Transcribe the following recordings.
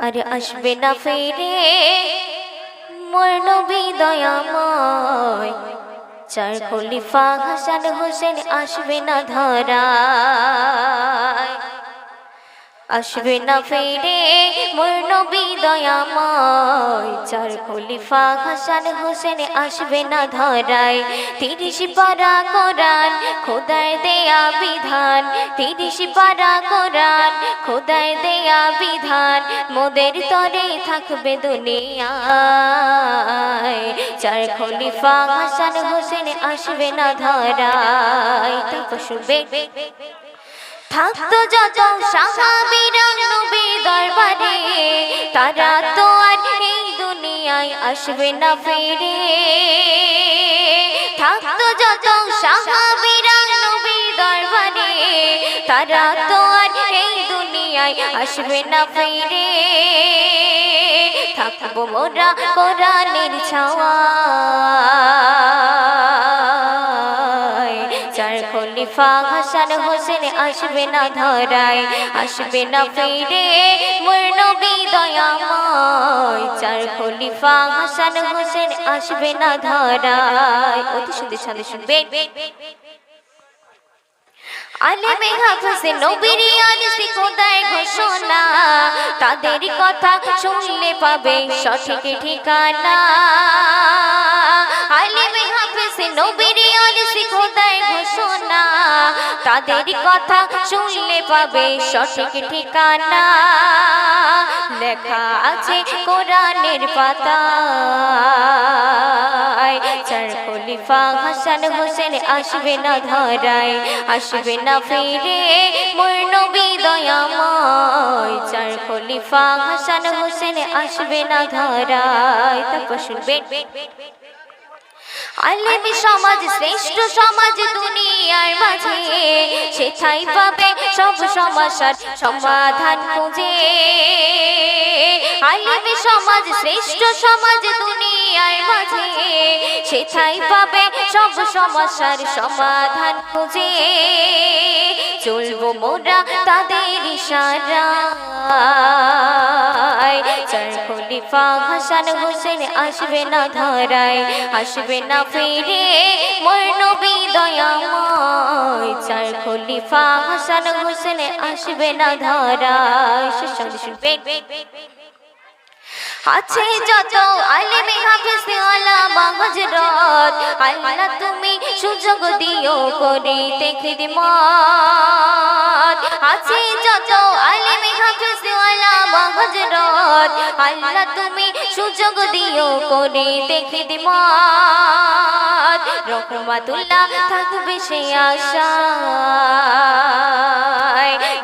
আর আসবে না ফিরে মোর নবী দয়াময়। চার খলিফা হাসান হোসেন আসবে না ধরায়, আসবে না ফিরে মোর নবী দয়াময়। চার খলিফা হাসান হোসেন আসবে না ধরায়। ৩০ পারা কোরআন খোদায় দেয়া বিধান, ৩০ পারা কোরআন খোদায় দেয়া বিধান। মোদের তরে থাকবে দুনিয়ায়, চার খলিফা হাসান হোসেন আসবে না ধরায়। তারপর শুনবে থাকতো যত সাহাবীরা নবীর দরবারে, তারা তো আর এই দুনিয়ায় আসবে না ফিরে। থাকতো যত সাহাবীরা নবীর দরবারে, তারা তো আর এই দুনিয়ায় আসবে না ফিরে। থাকবো মোরা কোরআনের ছাওয়ায়, চার খলিফা হাসান হোসেন আসবে না ধরায়, আসবে না ফিরে মোর নবী দয়াময়। চার খলিফা হাসান হোসেন আসবে না ধরায়। অতি সুন্দর ছন্দে শুনবেন। আলেমে হাফেজ নবীর আরশে খোদার ঘোষণা, তাদের কথা শুনলে পাবে সঠিক ঠিকানা। আলেমে হাফেজ নবীর আরশে খোদার ঘোষণা, তাদের কথা শুনলে পাবে সঠিক ঠিকানা। লেখা আছে কোরআনের পাতায়, চার খলিফা হাসান হোসেন আসবে না ধরায়, আসবে না ফিরে মোর নবী দয়াময়। চার খলিফা হাসান হোসেন আসবে না ধরায়। তারপর শুনবেন আলেম সমাজ শ্রেষ্ঠ সমাজ দুনিয়ার মাঝে, সেথায় পাবে সব সমস্যার সমাধান খুঁজে। আলেম সমাজ শ্রেষ্ঠ সমাজ দুনিয়ার মাঝে, সেথায় পাবে সব সমস্যার সমাধান খুঁজে। চলবো মোরা তাদের ইশারায়, চার খলিফা হাসান হোসেন আসবে না ধরায়, আসবে না ফিরে মোর নবী দয়াময়। চার খলিফা হাসান হোসেন আসবে না ধরায়। শুনবেন আছে যত আলেমে হাফেজ আলামা হযরত, আল্লাহ তুমি সুযোগ দিও করিতে খিদমত। আছে যত আলেমে হাফেজ আলামা হযরত, আল্লাহ তুমি সুযোগ দিও করিতে খিদমত। রহমাতুল্লাহ থাকবে সে আশায়,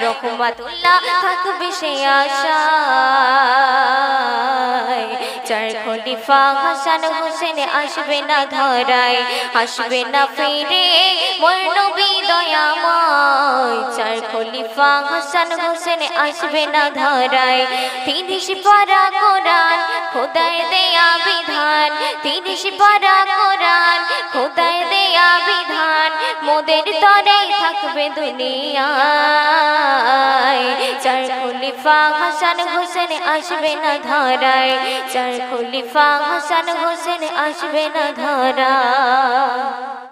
রহমাতুল্লাহ থাকবে সে আশায়। চার খলিফা হাসান হোসেন আসবে না ধরায়, আসবে না ফিরে মোর নবী দয়াময়। চার খলিফা হাসান হোসেন আসবে না ধরায়। ৩০ পারা কোরআন খোদায় দেয়া বিধান, ৩০ পারা কোরআন খোদায় দেয়া বিধান। মোদের তরে থাকবে দুনিয়ায়, চার খলিফা হাসান হোসেন আসবে না ধরায়, চার খলিফা হাসান হোসেন আসবে না ধরায়।